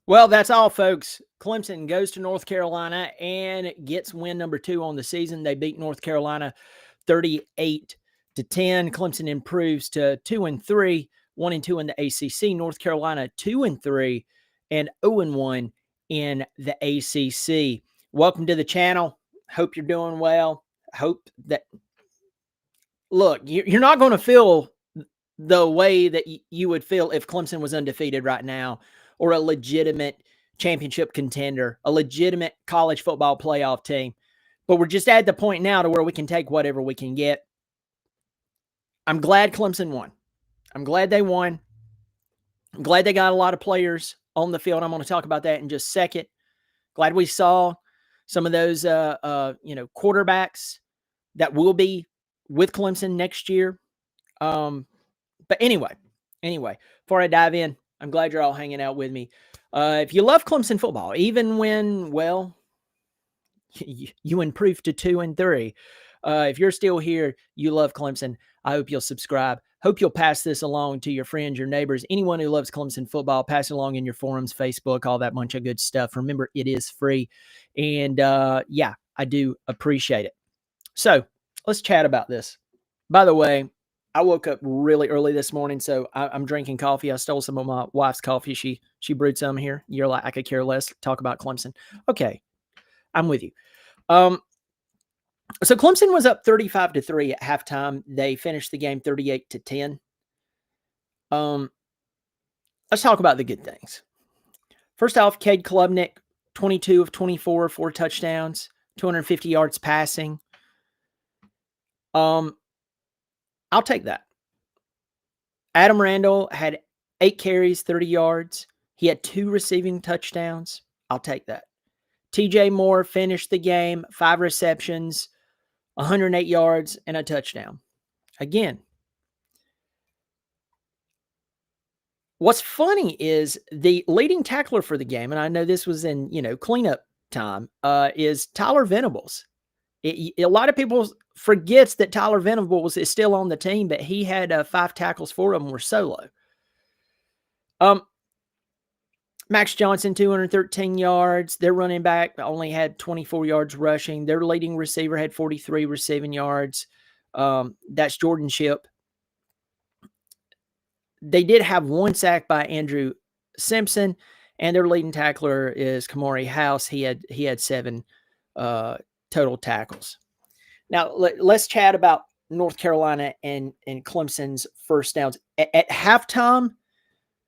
Well, that's all, folks. Clemson goes to North Carolina and gets win number 2 on the season. They beat North Carolina 38-10. Clemson improves to 2-3, 1-2 in the ACC. North Carolina 2-3 and 0-1 in the ACC. Welcome to the channel. Hope you're doing well. Hope that, look, you're not going to feel the way that you would feel if Clemson was undefeated right now, or a legitimate championship contender, a legitimate college football playoff team. But we're just at the point now to where we can take whatever we can get. I'm glad Clemson won. I'm glad they won. I'm glad they got a lot of players on the field. I'm going to talk about that in just a second. Glad we saw some of those quarterbacks that will be with Clemson next year. But anyway, before I dive in, I'm glad you're all hanging out with me. If you love Clemson football, even when, well, you improved to 2-3. If you're still here, you love Clemson, I hope you'll subscribe. Hope you'll pass this along to your friends, your neighbors, anyone who loves Clemson football. Pass it along in your forums, Facebook, all that bunch of good stuff. Remember, it is free. And yeah, I do appreciate it. So let's chat about this. By the way, I woke up really early this morning, so I'm drinking coffee. I stole some of my wife's coffee. She brewed some here. You're like, I could care less. Talk about Clemson. Okay, I'm with you. So Clemson was up 35-3 at halftime. They finished the game 38-10. Let's talk about the good things. First off, Cade Klubnik, 22 of 24, 4 touchdowns, 250 yards passing. I'll take that. Adam Randall had 8 carries, 30 yards. He had 2 receiving touchdowns. I'll take that. TJ Moore finished the game, 5 receptions, 108 yards, and a touchdown. Again, what's funny is the leading tackler for the game, and I know this was in, cleanup time, is Tyler Venables. A lot of people forgets that Tyler Venables is still on the team, but he had 5 tackles. 4 of them were solo. Max Johnson, 213 yards. Their running back only had 24 yards rushing. Their leading receiver had 43 receiving yards. That's Jordan Shipp. They did have 1 sack by Andrew Simpson, and their leading tackler is Kamari House. He had 7 total tackles. Now, let's chat about North Carolina and Clemson's first downs. At halftime,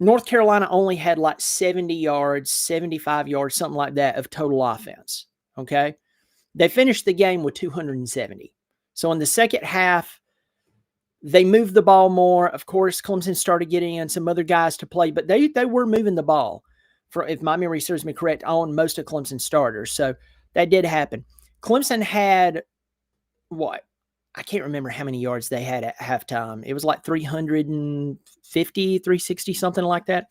North Carolina only had like 70 yards, 75 yards, something like that of total offense, okay? They finished the game with 270. So in the second half, they moved the ball more. Of course, Clemson started getting in some other guys to play, but they were moving the ball, for, if my memory serves me correct, on most of Clemson's starters. So that did happen. Clemson had, what? I can't remember how many yards they had at halftime. It was like 350, 360, something like that.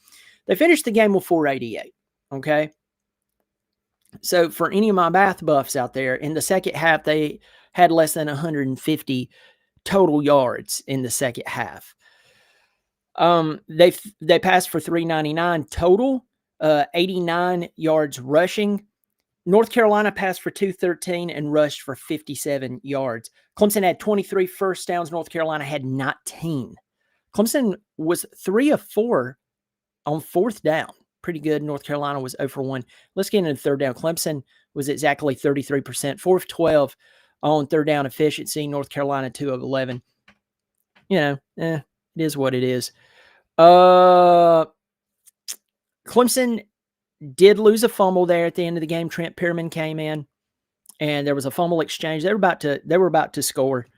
They finished the game with 488, okay? So for any of my math buffs out there, in the second half, they had less than 150 total yards in the second half. They passed for 399 total, 89 yards rushing. North Carolina passed for 213 and rushed for 57 yards. Clemson had 23 first downs. North Carolina had 19. Clemson was 3 of 4 on 4th down. Pretty good. North Carolina was 0 for 1. Let's get into 3rd down. Clemson was exactly 33%, 4 of 12 on 3rd down efficiency. North Carolina 2 of 11. It is what it is. Clemson did lose a fumble there at the end of the game. Trent Pearman came in, and there was a fumble exchange. They were about to score,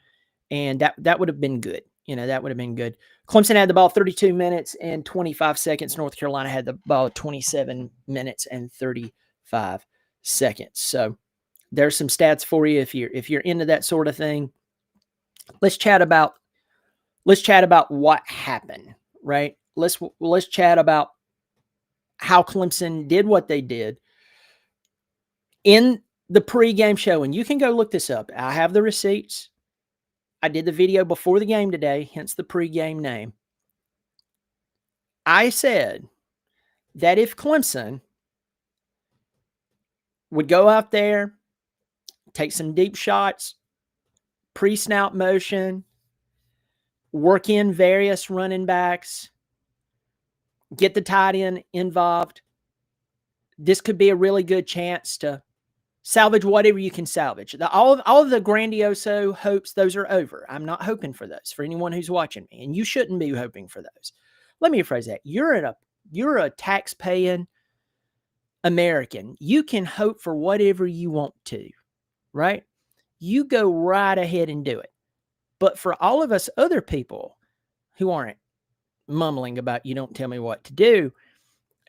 and that would have been good. That would have been good. Clemson had the ball 32 minutes and 25 seconds. North Carolina had the ball 27 minutes and 35 seconds. So there's some stats for you if you're into that sort of thing. Let's chat about what happened, right? Let's chat about how Clemson did what they did in the pregame show. And you can go look this up. I have the receipts. I did the video before the game today, hence the pregame name. I said that if Clemson would go out there, take some deep shots, pre-snap motion, work in various running backs, get the tight end involved. This could be a really good chance to salvage whatever you can salvage. All of the grandioso hopes, those are over. I'm not hoping for those for anyone who's watching me, and you shouldn't be hoping for those. Let me rephrase that. You're a tax-paying American. You can hope for whatever you want to, right? You go right ahead and do it. But for all of us other people who aren't mumbling about you don't tell me what to do,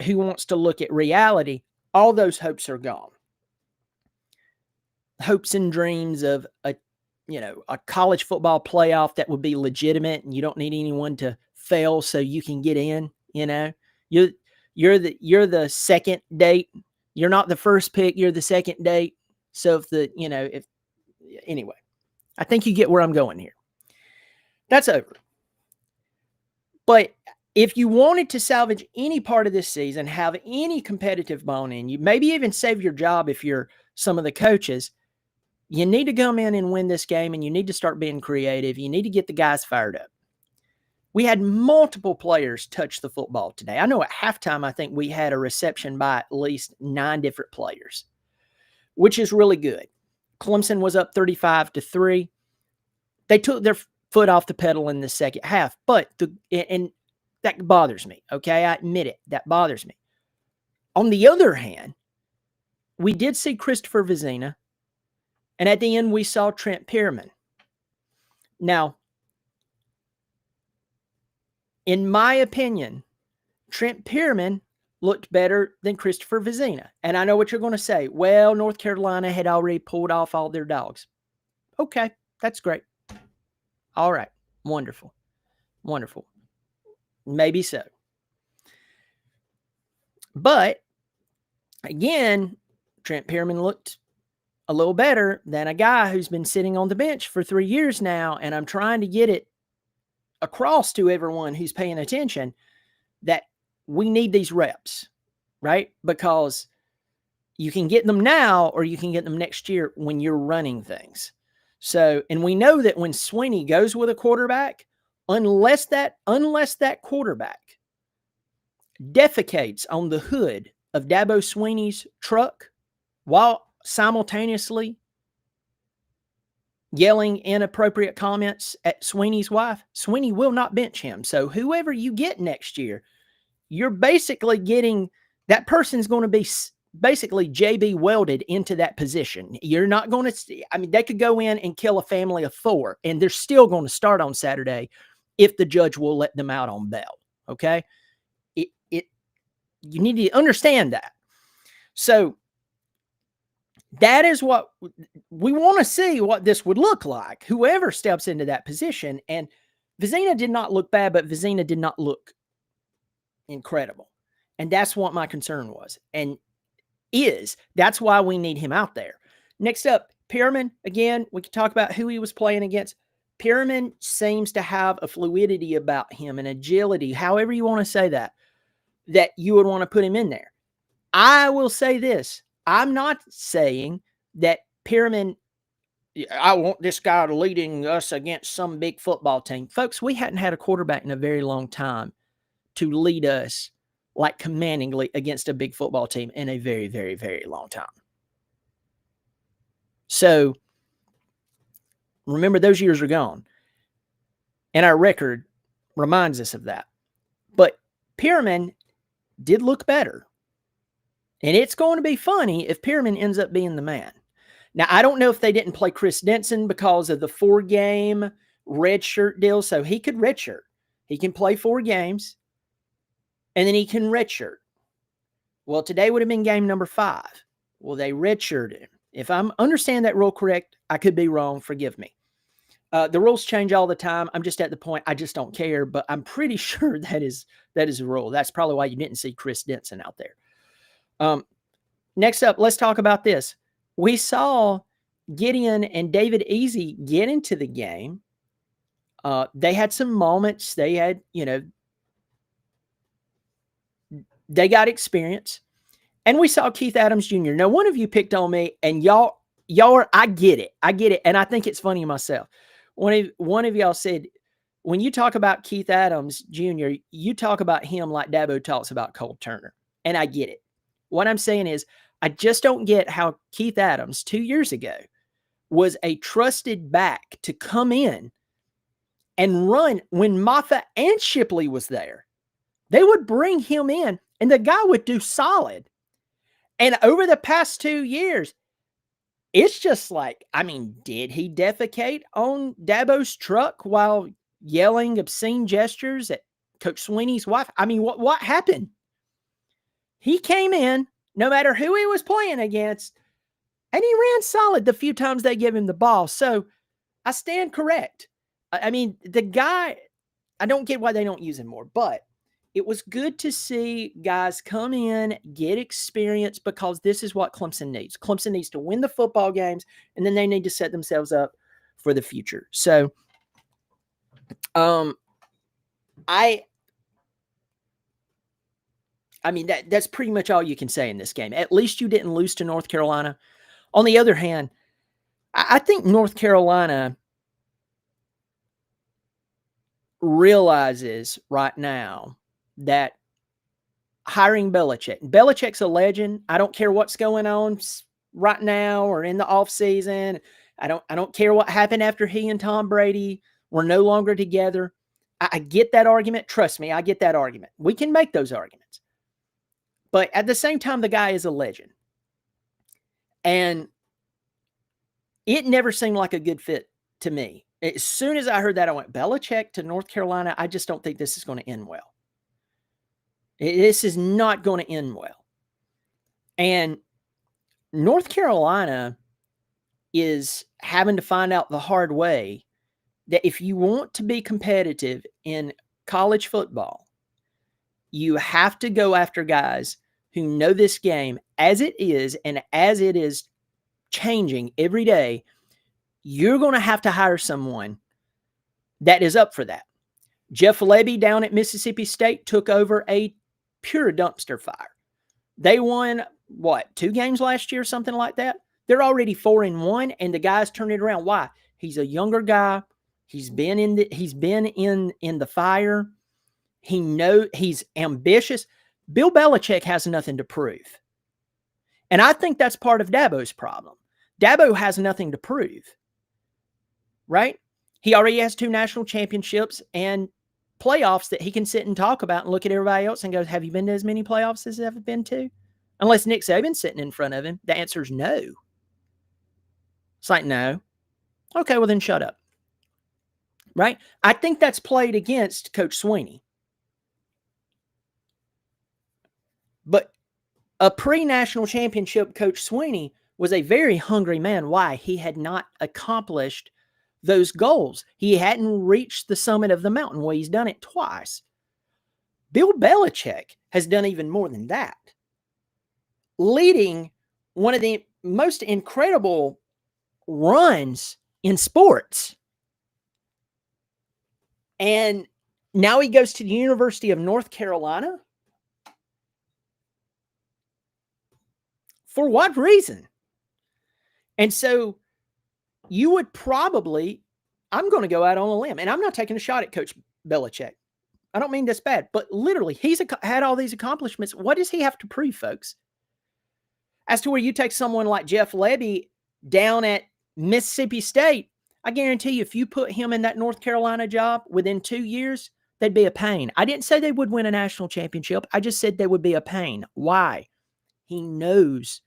who wants to look at reality, all those hopes are gone. Hopes and dreams of a college football playoff that would be legitimate and you don't need anyone to fail so you can get in, you're the second date. You're not the first pick, you're the second date. So anyway, I think you get where I'm going here. That's over. But if you wanted to salvage any part of this season, have any competitive bone in you, maybe even save your job if you're some of the coaches, you need to come in and win this game, and you need to start being creative. You need to get the guys fired up. We had multiple players touch the football today. I know at halftime, I think we had a reception by at least 9 different players, which is really good. Clemson was up 35-3. They took their foot off the pedal in the second half, but that bothers me, okay? I admit it. That bothers me. On the other hand, we did see Christopher Vizina, and at the end, we saw Trent Pierman. Now, in my opinion, Trent Pierman looked better than Christopher Vizina. And I know what you're going to say. Well, North Carolina had already pulled off all their dogs. Okay, that's great. All right, wonderful. Wonderful. Maybe so. But, again, Trent Pierman looked a little better than a guy who's been sitting on the bench for 3 years now, and I'm trying to get it across to everyone who's paying attention that we need these reps, right? Because you can get them now or you can get them next year when you're running things. So, and we know that when Sweeney goes with a quarterback, unless that quarterback defecates on the hood of Dabo Sweeney's truck while simultaneously yelling inappropriate comments at Sweeney's wife, Sweeney will not bench him. So whoever you get next year, you're basically getting, that person's going to be basically JB welded into that position. You're not going to, they could go in and kill a family of 4, and they're still going to start on Saturday if the judge will let them out on bail. Okay? You need to understand that. So that is what we want to see, what this would look like. Whoever steps into that position. And Vizina did not look bad, but Vizina did not look incredible. And that's what my concern was and is. That's why we need him out there. Next up, Pierman. Again, we can talk about who he was playing against. Pierman seems to have a fluidity about him, an agility, however you want to say that you would want to put him in there. I will say this. I'm not saying that Pierman, I want this guy leading us against some big football team. Folks, we hadn't had a quarterback in a very long time to lead us like commandingly against a big football team in a very, very, very long time. So remember, those years are gone. And our record reminds us of that. But Pierman did look better. And it's going to be funny if Pierman ends up being the man. Now, I don't know if they didn't play Chris Denson because of the 4-game redshirt deal. So he could redshirt. He can play 4 games. And then he can redshirt. Well, today would have been game number 5. Well, they redshirted him. If I understand that rule correct, I could be wrong. Forgive me. The rules change all the time. I'm just at the point, I just don't care. But I'm pretty sure that is a rule. That's probably why you didn't see Chris Denson out there. Next up, let's talk about this. We saw Gideon and David Easy get into the game. They had some moments. They had, they got experience. And we saw Keith Adams Jr. Now, one of you picked on me, and y'all are, I get it. And I think it's funny myself. One of y'all said, when you talk about Keith Adams Jr., you talk about him like Dabo talks about Cole Turner. And I get it. What I'm saying is, I just don't get how Keith Adams 2 years ago was a trusted back to come in and run when Moffitt and Shipley was there. They would bring him in, and the guy would do solid. And over the past 2 years, it's just like, I mean, did he defecate on Dabo's truck while yelling obscene gestures at Coach Sweeney's wife? I mean, what happened? He came in, no matter who he was playing against, and he ran solid the few times they gave him the ball. So I stand correct. I mean, the guy, I don't get why they don't use him more, but it was good to see guys come in, get experience, because this is what Clemson needs. Clemson needs to win the football games, and then they need to set themselves up for the future. So, I mean, that's pretty much all you can say in this game. At least you didn't lose to North Carolina. On the other hand, I think North Carolina realizes right now that hiring Belichick's a legend. I don't care what's going on right now or in the offseason. I don't care what happened after he and Tom Brady were no longer together. I get that argument. Trust me, I get that argument. We can make those arguments. But at the same time, the guy is a legend. And it never seemed like a good fit to me. As soon as I heard that, I went, Belichick to North Carolina, I just don't think this is going to end well. This is not going to end well. And North Carolina is having to find out the hard way that if you want to be competitive in college football, you have to go after guys who know this game as it is, and as it is changing every day. You're going to have to hire someone that is up for that. Jeff Lebby down at Mississippi State took over a pure dumpster fire. They won, 2 games last year, something like that? They're already 4-1, and the guys turned it around. Why? He's a younger guy. He's been in the fire. He's ambitious. Bill Belichick has nothing to prove. And I think that's part of Dabo's problem. Dabo has nothing to prove. Right? He already has 2 national championships and playoffs that he can sit and talk about and look at everybody else and go, have you been to as many playoffs as I've been to? Unless Nick Saban's sitting in front of him, the answer is no. It's like, no. Okay, well then shut up. Right? I think that's played against Coach Sweeney. But a pre-national championship Coach Sweeney was a very hungry man. Why? He had not accomplished those goals. He hadn't reached the summit of the mountain. Well, he's done it twice. Bill Belichick has done even more than that, leading one of the most incredible runs in sports. And now he goes to the University of North Carolina. For what reason? And so you would probably, I'm going to go out on a limb, and I'm not taking a shot at Coach Belichick. I don't mean this bad, but literally, he's had all these accomplishments. What does he have to prove, folks? As to where you take someone like Jeff Lebby down at Mississippi State, I guarantee you, if you put him in that North Carolina job within 2 years, they'd be a pain. I didn't say they would win a national championship. I just said they would be a pain. Why? He knows.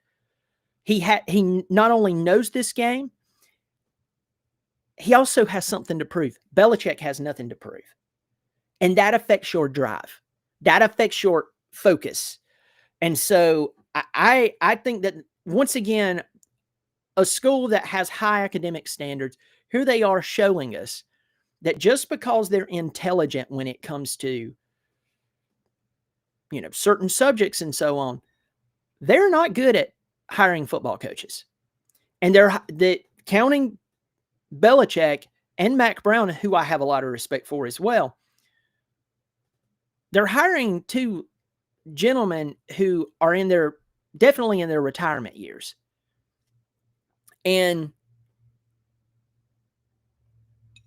He not only knows this game, he also has something to prove. Belichick has nothing to prove. And that affects your drive. That affects your focus. And so I think that, once again, a school that has high academic standards, here they are showing us that just because they're intelligent when it comes to, certain subjects and so on, they're not good at hiring football coaches. And they're counting Belichick and Mac Brown, who I have a lot of respect for as well. They're hiring 2 gentlemen who are in their definitely in their retirement years. And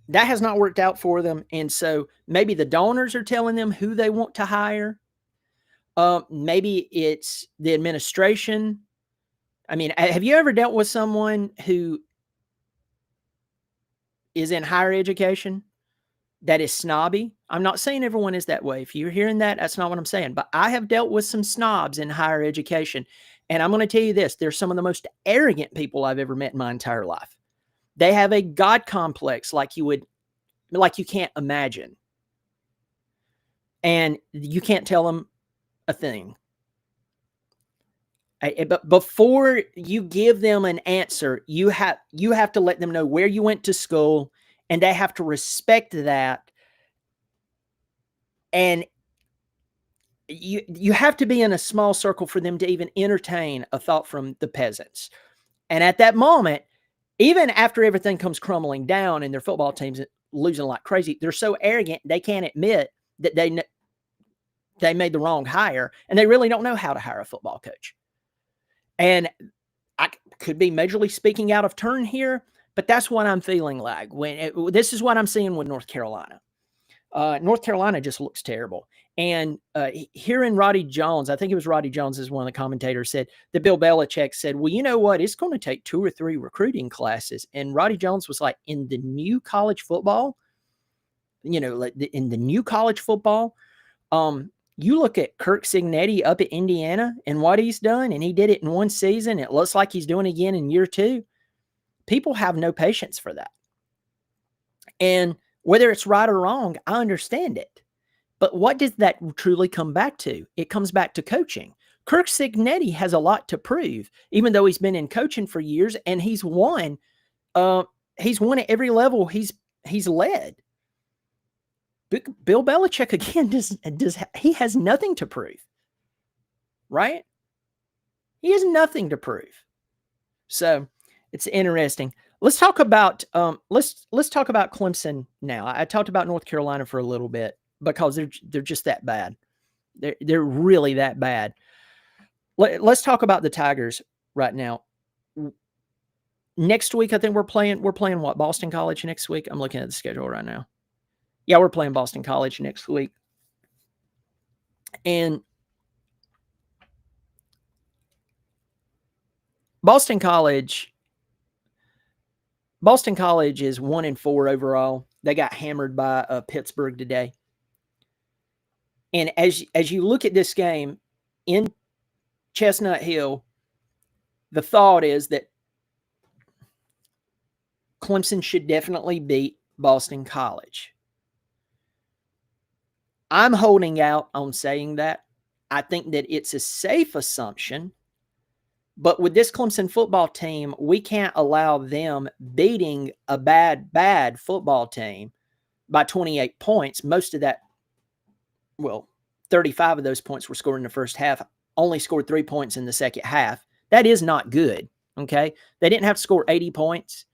that has not worked out for them. And so maybe the donors are telling them who they want to hire. Maybe it's the administration. I mean, have you ever dealt with someone who is in higher education that is snobby? I'm not saying everyone is that way. If you're hearing that, that's not what I'm saying. But I have dealt with some snobs in higher education. And I'm going to tell you this, they're some of the most arrogant people I've ever met in my entire life. They have a God complex like you can't imagine. And you can't tell them a thing. But before you give them an answer, you have to let them know where you went to school, and they have to respect that. And you have to be in a small circle for them to even entertain a thought from the peasants. And at that moment, even after everything comes crumbling down and their football team's losing like crazy, they're so arrogant they can't admit that they made the wrong hire, and they really don't know how to hire a football coach. And I could be majorly speaking out of turn here, but that's what I'm feeling like. This is what I'm seeing with North Carolina. North Carolina just looks terrible. And hearing Roddy Jones, I think it was Roddy Jones as one of the commentators said that Bill Belichick said, well, you know what? It's going to take 2 or 3 recruiting classes. And Roddy Jones was like, in the new college football, in the new college football, you look at Kirk Cignetti up at Indiana and what he's done, and he did it in 1 season. It looks like he's doing it again in year 2. People have no patience for that. And whether it's right or wrong, I understand it. But what does that truly come back to? It comes back to coaching. Kirk Cignetti has a lot to prove, even though he's been in coaching for years and he's won. He's won at every level he's led. Bill Belichick, again, he has nothing to prove, right? He has nothing to prove. So it's interesting. Let's talk about let's talk about Clemson now. I talked about North Carolina for a little bit because they're just that bad. They're really that bad. Let's talk about the Tigers right now. Next week, I think we're playing what? Boston College next week. I'm looking at the schedule right now. Yeah, we're playing Boston College next week. And Boston College is 1-4 overall. They got hammered by Pittsburgh today. And as you look at this game in Chestnut Hill, the thought is that Clemson should definitely beat Boston College. I'm holding out on saying that. I think that it's a safe assumption. But with this Clemson football team, we can't allow them beating a bad football team by 28 points. Most of that, 35 of those points were scored in the first half. Only scored 3 points in the second half. That is not good, okay? They didn't have to score 80 points,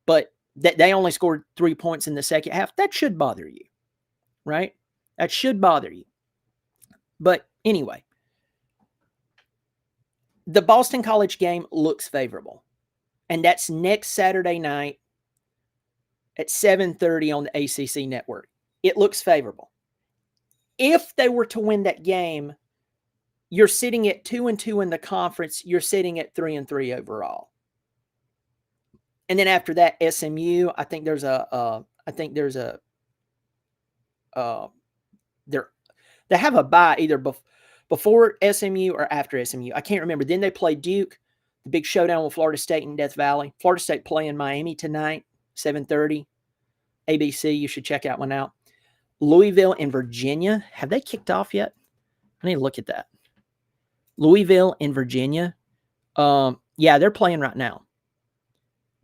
but they only scored 3 points in the second half. That should bother you, right? That should bother you. But anyway, the Boston College game looks favorable. And that's next Saturday night at 7:30 on the ACC network. It looks favorable. If they were to win that game, you're sitting at 2-2 in the conference. You're sitting at 3-3 overall. And then after that, SMU, they have a bye either before SMU or after SMU. I can't remember. Then they play Duke, the big showdown with Florida State in Death Valley. Florida State playing Miami tonight, 7:30. ABC, you should check that one out. Louisville and Virginia. Have they kicked off yet? I need to look at that. Louisville and Virginia. Yeah, they're playing right now.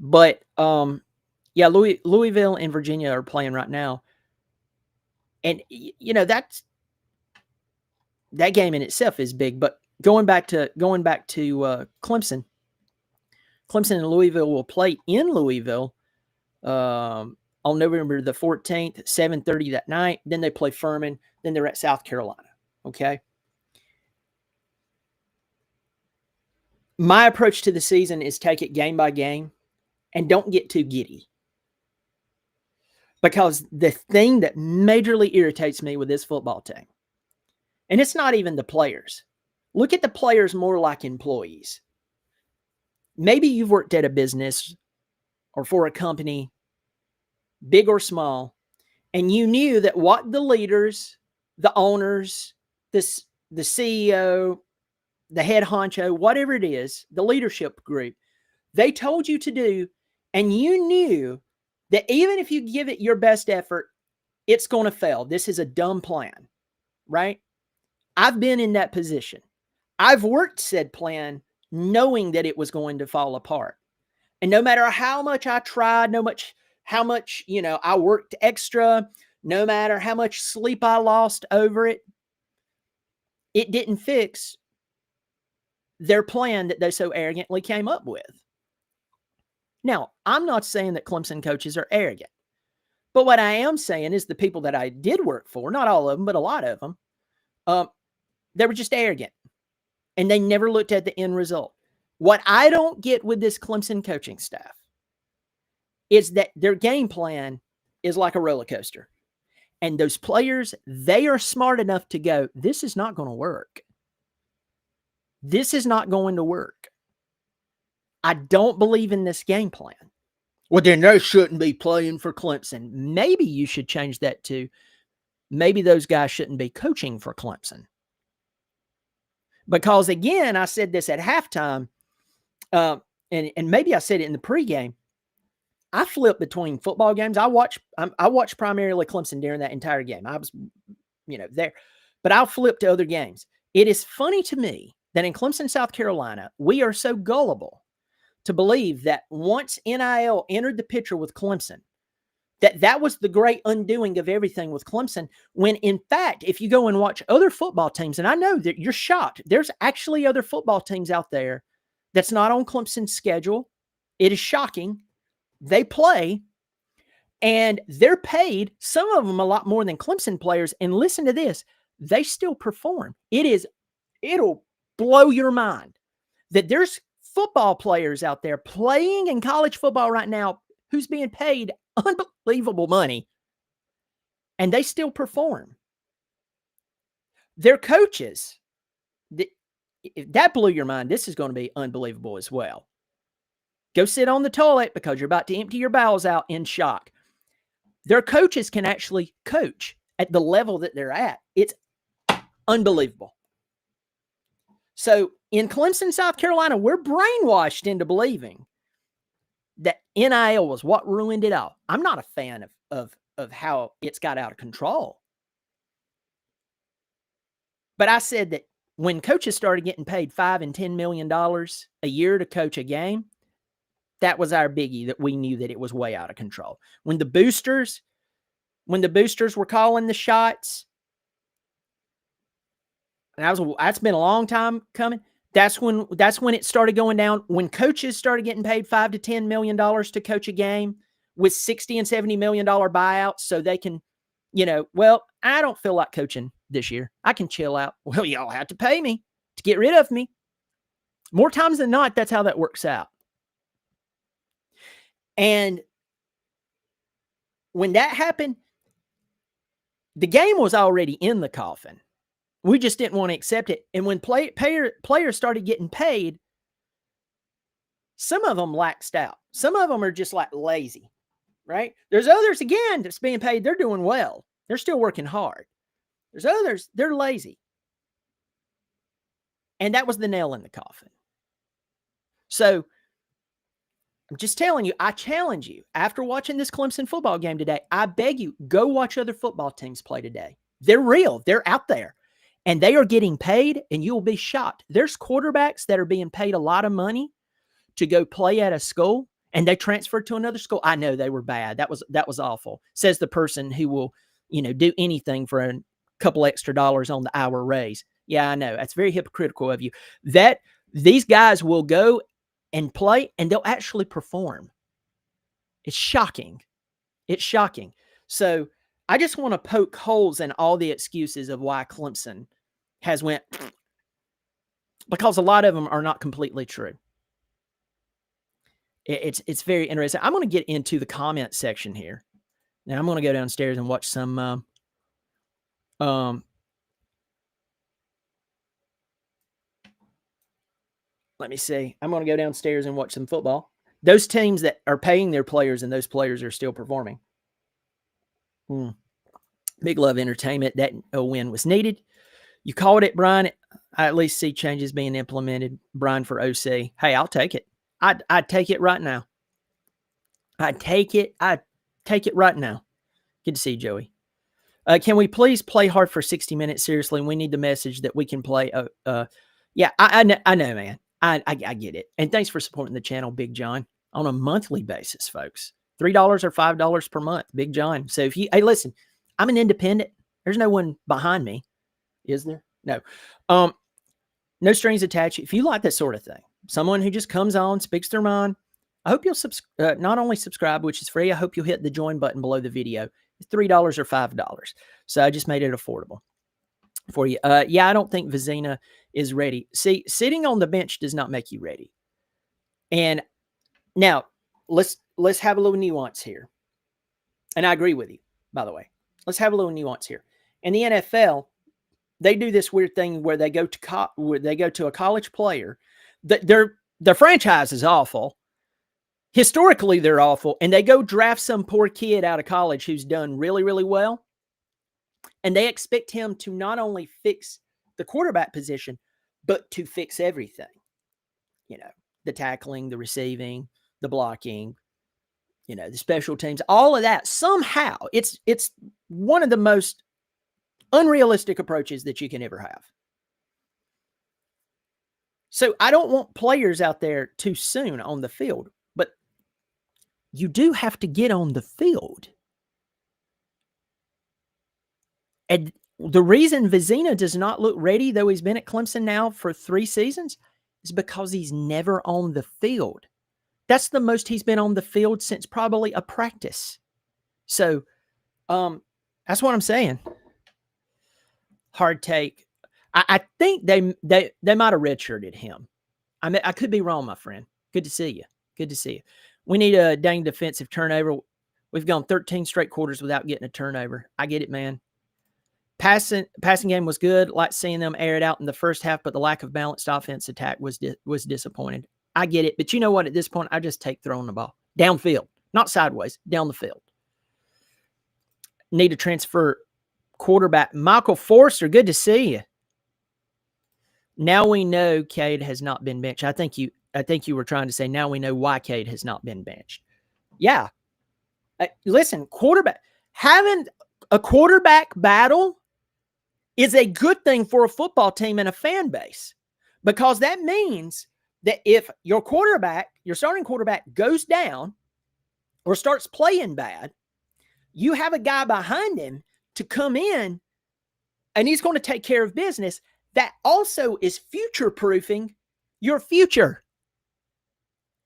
But Louisville and Virginia are playing right now. And that game in itself is big. But going back to Clemson and Louisville will play in Louisville on November the 14th, 7:30 that night. Then they play Furman. Then they're at South Carolina. Okay. My approach to the season is take it game by game and don't get too giddy. Because the thing that majorly irritates me with this football team, and it's not even the players. Look at the players more like employees. Maybe you've worked at a business or for a company, big or small, and you knew that what the leaders, the owners, the CEO, the head honcho, whatever it is, the leadership group, they told you to do, and you knew that even if you give it your best effort, it's going to fail. This is a dumb plan, right? I've been in that position. I've worked said plan knowing that it was going to fall apart. And no matter how much I tried, how much, I worked extra, no matter how much sleep I lost over it, it didn't fix their plan that they so arrogantly came up with. Now, I'm not saying that Clemson coaches are arrogant, but what I am saying is the people that I did work for, not all of them, but a lot of them, they were just arrogant and they never looked at the end result. What I don't get with this Clemson coaching staff is that their game plan is like a roller coaster. And those players, they are smart enough to go, this is not going to work. This is not going to work. I don't believe in this game plan. Well, then they shouldn't be playing for Clemson. Maybe you should change that to maybe those guys shouldn't be coaching for Clemson. Because again, I said this at halftime, and maybe I said it in the pregame. I flip between football games. I watch primarily Clemson during that entire game. I was, there, but I'll flip to other games. It is funny to me that in Clemson, South Carolina, we are so gullible to believe that once NIL entered the picture with Clemson, that was the great undoing of everything with Clemson, when in fact, if you go and watch other football teams, and I know that you're shocked, there's actually other football teams out there that's not on Clemson's schedule. It is shocking. They play, and they're paid, some of them a lot more than Clemson players, and listen to this, they still perform. It'll blow your mind that there's football players out there playing in college football right now who's being paid unbelievable money, and they still perform. Their coaches, if that blew your mind, this is going to be unbelievable as well. Go sit on the toilet because you're about to empty your bowels out in shock. Their coaches can actually coach at the level that they're at. It's unbelievable. So in Clemson, South Carolina, we're brainwashed into believing that NIL was what ruined it all. I'm not a fan of how it's got out of control. But I said that when coaches started getting paid $5 and $10 million a year to coach a game, that was our biggie, that we knew that it was way out of control. When the boosters were calling the shots, and that's been a long time coming. That's when it started going down. When coaches started getting paid $5 to $10 million to coach a game with $60 and $70 million buyouts, so they can, well, I don't feel like coaching this year. I can chill out. Well, y'all have to pay me to get rid of me. More times than not, that's how that works out. And when that happened, the game was already in the coffin. We just didn't want to accept it. And when players started getting paid, some of them laxed out. Some of them are just like lazy, right? There's others, again, that's being paid. They're doing well. They're still working hard. There's others, they're lazy. And that was the nail in the coffin. So I'm just telling you, I challenge you, after watching this Clemson football game today, I beg you, go watch other football teams play today. They're real. They're out there. And they are getting paid, and you'll be shocked. There's quarterbacks that are being paid a lot of money to go play at a school, and they transferred to another school. I know they were bad. That was awful, says the person who will, do anything for a couple extra dollars on the hour raise. Yeah, I know. That's very hypocritical of you. That these guys will go and play, and they'll actually perform. It's shocking. It's shocking. So I just want to poke holes in all the excuses of why Clemson has went because a lot of them are not completely true. It's very interesting. I'm going to get into the comment section here. Now I'm going to go downstairs and watch some let me see. I'm going to go downstairs and watch some football. Those teams that are paying their players and those players are still performing. Big Love Entertainment. That win was needed. You called it, Brian. I at least see changes being implemented. Brian for OC. Hey, I'll take it. I'd take it right now. I'd take it right now. Good to see you, Joey. Can we please play hard for 60 minutes? Seriously, we need the message that we can play. Yeah, I know, man. I get it. And thanks for supporting the channel, Big John, on a monthly basis, folks. $3 or $5 per month, Big John. So hey, listen, I'm an independent. There's no one behind me. Is there? No. No strings attached. If you like that sort of thing, someone who just comes on, speaks their mind, I hope you'll not only subscribe, which is free, I hope you'll hit the join button below the video. It's $3 or $5. So I just made it affordable for you. Yeah, I don't think Vizina is ready. See, sitting on the bench does not make you ready. And now let's have a little nuance here. And I agree with you, by the way. Let's have a little nuance here. In the NFL, they do this weird thing where they go to a college player. Their franchise is awful. Historically, they're awful. And they go draft some poor kid out of college who's done really, really well. And they expect him to not only fix the quarterback position, but to fix everything. You know, the tackling, the receiving, the blocking, you know, the special teams, all of that. Somehow, it's one of the most unrealistic approaches that you can ever have. So I don't want players out there too soon on the field, but you do have to get on the field. And the reason Vizina does not look ready, though he's been at Clemson now for 3 seasons, is because he's never on the field. That's the most he's been on the field since probably a practice. So that's what I'm saying. Hard take. I think they might have redshirted him. I could be wrong, my friend. Good to see you. Good to see you. We need a dang defensive turnover. We've gone 13 straight quarters without getting a turnover. I get it, man. Passing game was good. Like seeing them air it out in the first half, but the lack of balanced offense attack was disappointed. I get it, but you know what? At this point, I just take throwing the ball downfield, not sideways, down the field. Need to transfer quarterback Michael Forster. Good to see you. Now we know Cade has not been benched. I think you were trying to say now we know why Cade has not been benched. Yeah. Listen, having a quarterback battle is a good thing for a football team and a fan base, because that means that if your starting quarterback goes down or starts playing bad, you have a guy behind him to come in and he's going to take care of business. That also is future-proofing your future.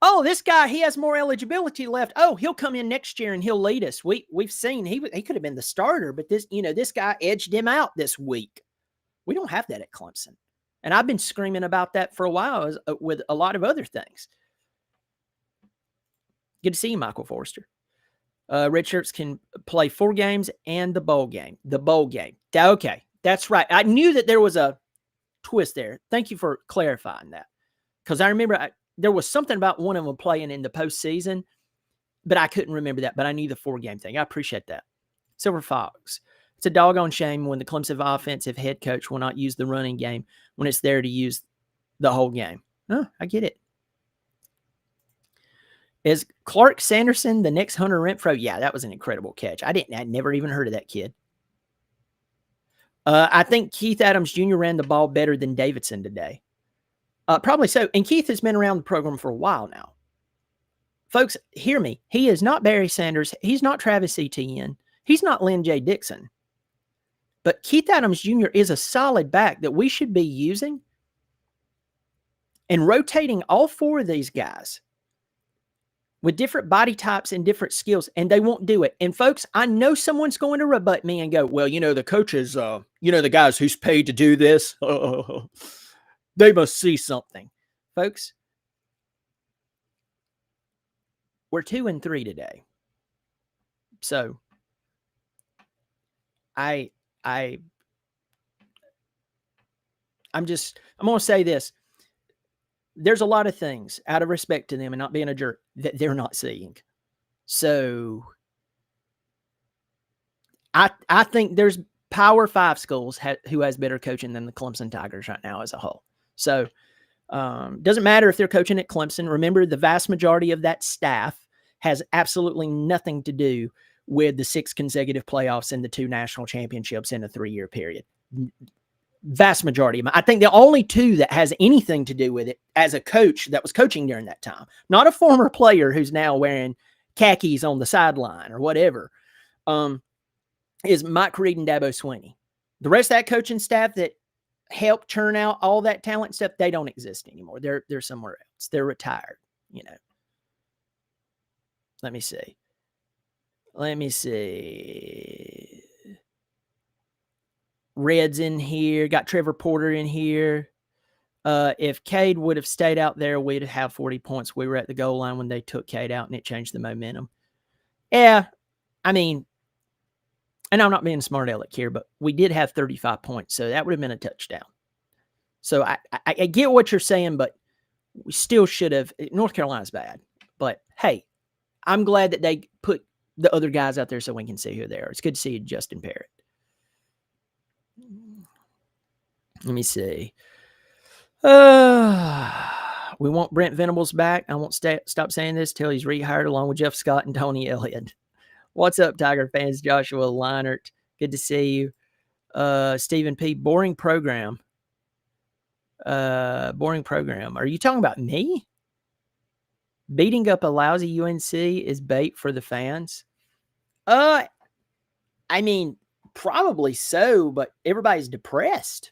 Oh, this guy, he has more eligibility left. Oh, he'll come in next year and he'll lead us. We've seen he could have been the starter, but this guy edged him out this week. We don't have that at Clemson. And I've been screaming about that for a while with a lot of other things. Good to see you, Michael Forster. Red Shirts can play 4 games and the bowl game. The bowl game. Okay, that's right. I knew that there was a twist there. Thank you for clarifying that. Because I remember there was something about one of them playing in the postseason, but I couldn't remember that. But I knew the 4-game thing. I appreciate that. Silver Fox. It's a doggone shame when the Clemson offensive head coach will not use the running game when it's there to use the whole game. Oh, I get it. Is Clark Sanderson the next Hunter Renfrow? Yeah, that was an incredible catch. I'd never even heard of that kid. I think Keith Adams Jr. ran the ball better than Davidson today. Probably so. And Keith has been around the program for a while now. Folks, hear me. He is not Barry Sanders. He's not Travis Etienne. He's not Lynn J. Dixon. But Keith Adams Jr. is a solid back that we should be using and rotating all 4 of these guys with different body types and different skills, and they won't do it. And folks, I know someone's going to rebut me and go, well, the coaches, the guys who's paid to do this. They must see something. Folks, we're 2-3 today. So I'm going to say this. There's a lot of things, out of respect to them and not being a jerk, that they're not seeing. So I think there's Power 5 schools who has better coaching than the Clemson Tigers right now as a whole. So doesn't matter if they're coaching at Clemson. Remember, the vast majority of that staff has absolutely nothing to do with the 6 consecutive playoffs and the 2 national championships in a 3-year period. Vast majority of them. I think the only 2 that has anything to do with it as a coach that was coaching during that time, not a former player who's now wearing khakis on the sideline or whatever, is Mike Reed and Dabo Swinney. The rest of that coaching staff that helped churn out all that talent stuff, they don't exist anymore. They're somewhere else. They're retired, you know. Let me see. Red's in here. Got Trevor Porter in here. If Cade would have stayed out there, we'd have 40 points. We were at the goal line when they took Cade out, and it changed the momentum. Yeah, I mean, and I'm not being a smart aleck here, but we did have 35 points, so that would have been a touchdown. So I get what you're saying, but we still should have. North Carolina's bad, but hey, I'm glad that they put the other guys out there so we can see who they are. It's good to see you, Justin Parrott. Let me see. We want Brent Venables back. I won't stop saying this till he's rehired along with Jeff Scott and Tony Elliott. What's up, Tiger fans? Joshua Leinert. Good to see you. Stephen P. Boring program. Boring program. Are you talking about me? Beating up a lousy UNC is bait for the fans? I mean, probably so, but everybody's depressed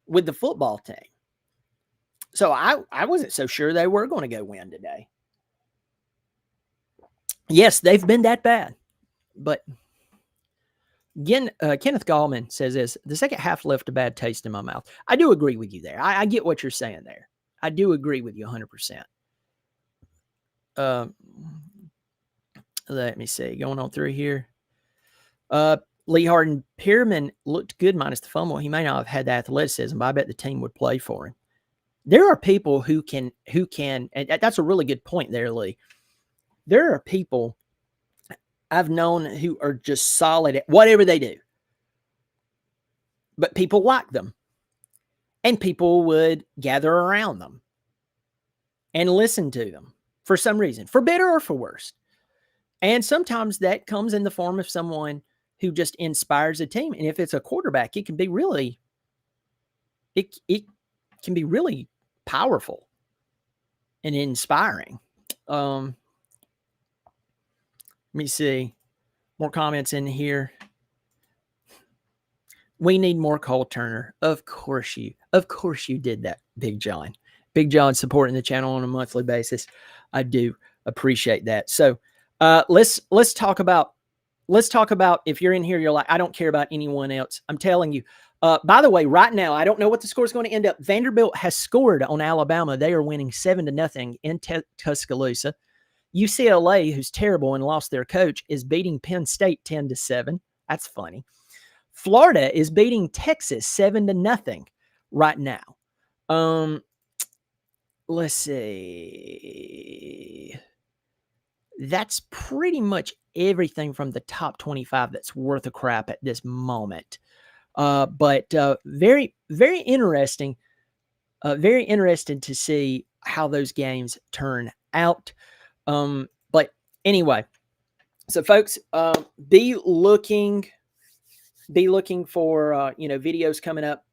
with the football team. So I wasn't so sure they were going to go win today. Yes, they've been that bad. But again, Kenneth Gallman says this: the second half left a bad taste in my mouth. I do agree with you there. I get what you're saying there. I do agree with you 100%. Let me see. Going on through here. Lee Harden Pierman looked good minus the fumble. He may not have had the athleticism, but I bet the team would play for him. There are people who can, and that's a really good point there, Lee. There are people I've known who are just solid at whatever they do. But people like them. And people would gather around them and listen to them for some reason, for better or for worse. And sometimes that comes in the form of someone who just inspires a team. And if it's a quarterback, it can be really, it can be really powerful and inspiring. Let me see. More comments in here. We need more Cole Turner. Of course you did that, Big John. Big John supporting the channel on a monthly basis. I do appreciate that. So let's talk about if you're in here, you're like, I don't care about anyone else. I'm telling you. By the way, right now, I don't know what the score is going to end up. Vanderbilt has scored on Alabama. They are winning 7-0 in Tuscaloosa. UCLA, who's terrible and lost their coach, is beating Penn State 10-7. That's funny. Florida is beating Texas 7-0 right now. Let's see. That's pretty much everything from the top 25 that's worth a crap at this moment. But very, very interesting. Very interested to see how those games turn out. But anyway, so folks, be looking for videos coming up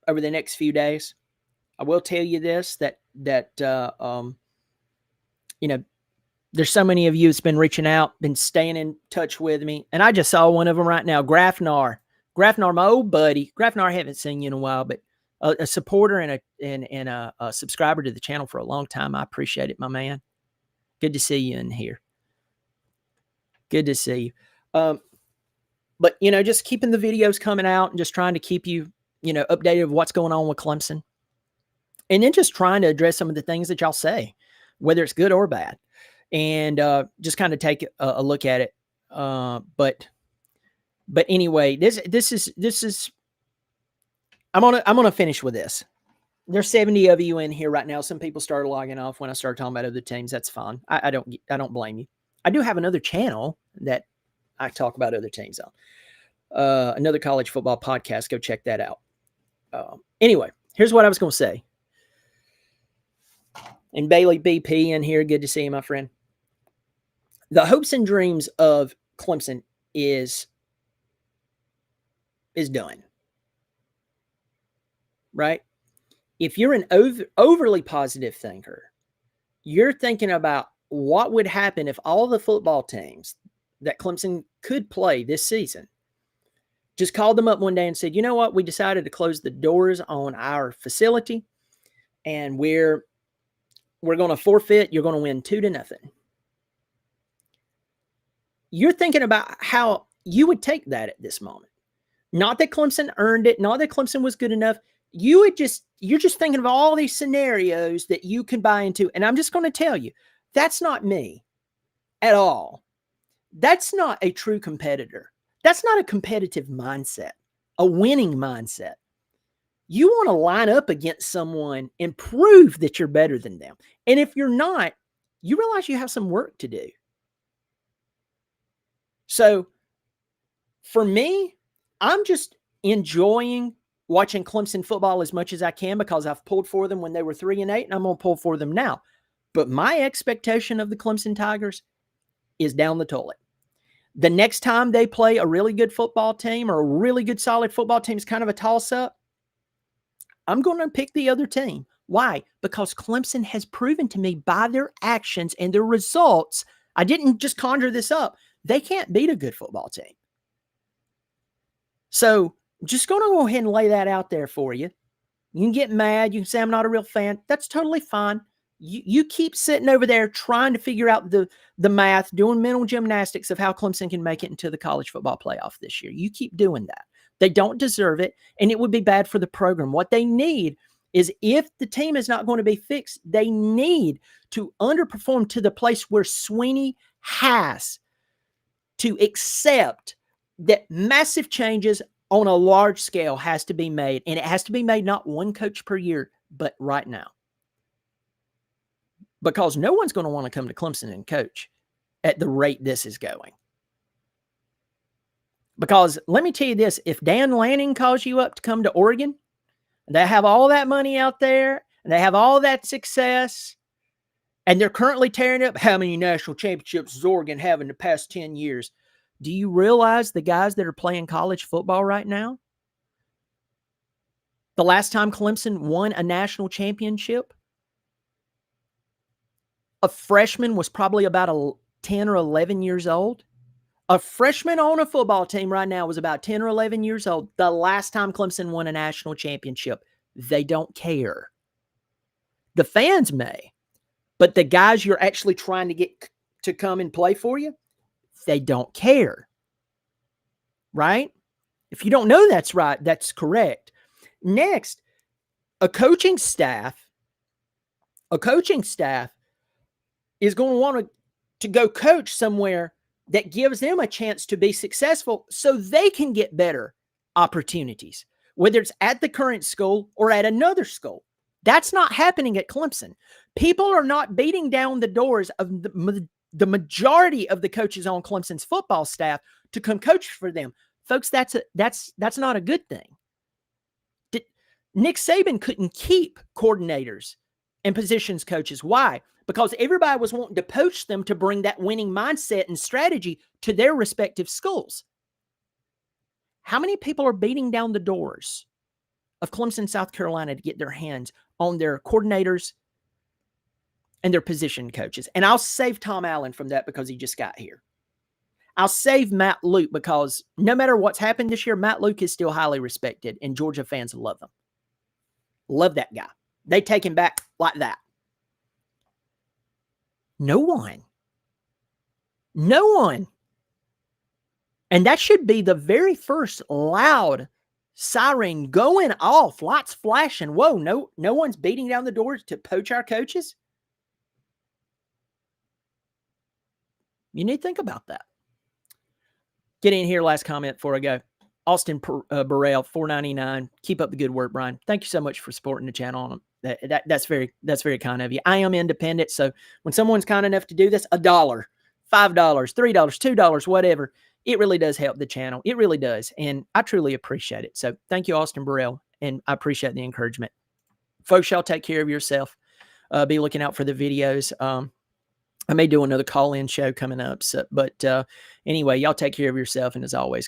over the next few days. I will tell you this, that there's so many of you that's been reaching out, been staying in touch with me. And I just saw one of them right now, Grafnar, my old buddy. Grafnar, I haven't seen you in a while, but a supporter and a subscriber to the channel for a long time. I appreciate it, my man. Good to see you in here. Good to see you. But, just keeping the videos coming out and just trying to keep you updated of what's going on with Clemson. And then just trying to address some of the things that y'all say, whether it's good or bad, and just kind of take a look at it. But anyway, this is I'm gonna finish with this. There's 70 of you in here right now. Some people started logging off when I started talking about other teams. That's fine. I don't blame you. I do have another channel that I talk about other teams on. Another college football podcast. Go check that out. Anyway, here's what I was going to say. And Bailey BP in here. Good to see you, my friend. The hopes and dreams of Clemson is done. Right? If you're an overly positive thinker, you're thinking about what would happen if all the football teams that Clemson could play this season just called them up one day and said, you know what, we decided to close the doors on our facility and we're going to forfeit. You're going to win 2-0. You're thinking about how you would take that at this moment. Not that Clemson earned it, not that Clemson was good enough. You're just thinking of all these scenarios that you can buy into. And I'm just going to tell you, that's not me at all. That's not a true competitor. That's not a competitive mindset, a winning mindset. You want to line up against someone and prove that you're better than them. And if you're not, you realize you have some work to do. So for me, I'm just enjoying watching Clemson football as much as I can because I've pulled for them when they were 3-8 and I'm going to pull for them now. But my expectation of the Clemson Tigers is down the toilet. The next time they play a really good football team or a really good solid football team is kind of a toss-up, I'm going to pick the other team. Why? Because Clemson has proven to me by their actions and their results, I didn't just conjure this up, they can't beat a good football team. So just going to go ahead and lay that out there for you. You can get mad. You can say I'm not a real fan. That's totally fine. You keep sitting over there trying to figure out the math, doing mental gymnastics of how Clemson can make it into the college football playoff this year. You keep doing that. They don't deserve it, and it would be bad for the program. What they need is, if the team is not going to be fixed, they need to underperform to the place where Sweeney has to accept that massive changes on a large scale has to be made, and it has to be made not one coach per year, but right now. Because no one's going to want to come to Clemson and coach at the rate this is going. Because let me tell you this, if Dan Lanning calls you up to come to Oregon, they have all that money out there, and they have all that success, and they're currently tearing up how many national championships does Oregon have in the past 10 years. Do you realize the guys that are playing college football right now? The last time Clemson won a national championship, a freshman was probably about 10 or 11 years old. A freshman on a football team right now was about 10 or 11 years old. The last time Clemson won a national championship, they don't care. The fans may, but the guys you're actually trying to get to come and play for you, they don't care. Right? If you don't know that's right, that's correct. Next, a coaching staff is going to want to go coach somewhere that gives them a chance to be successful so they can get better opportunities, whether it's at the current school or at another school. That's not happening at Clemson. People are not beating down the doors of the majority of the coaches on Clemson's football staff to come coach for them. Folks, that's not a good thing. Nick Saban couldn't keep coordinators and positions coaches. Why? Because everybody was wanting to poach them to bring that winning mindset and strategy to their respective schools. How many people are beating down the doors of Clemson, South Carolina to get their hands on their coordinators and their position coaches? And I'll save Tom Allen from that because he just got here. I'll save Matt Luke because no matter what's happened this year, Matt Luke is still highly respected, and Georgia fans love him. Love that guy. They take him back like that. No one. And that should be the very first loud Siren going off, lights flashing. Whoa, no one's beating down the doors to poach our coaches? You need to think about that. Get in here, last comment before I go. Austin Burrell, $4.99. Keep up the good work, Brian. Thank you so much for supporting the channel. That's very kind of you. I am independent, so when someone's kind enough to do this, $1, $5, $3, $2, whatever, it really does help the channel. It really does, and I truly appreciate it. So thank you, Austin Burrell, and I appreciate the encouragement. Folks, y'all take care of yourself. Be looking out for the videos. I may do another call-in show coming up. But anyway, y'all take care of yourself, and as always, go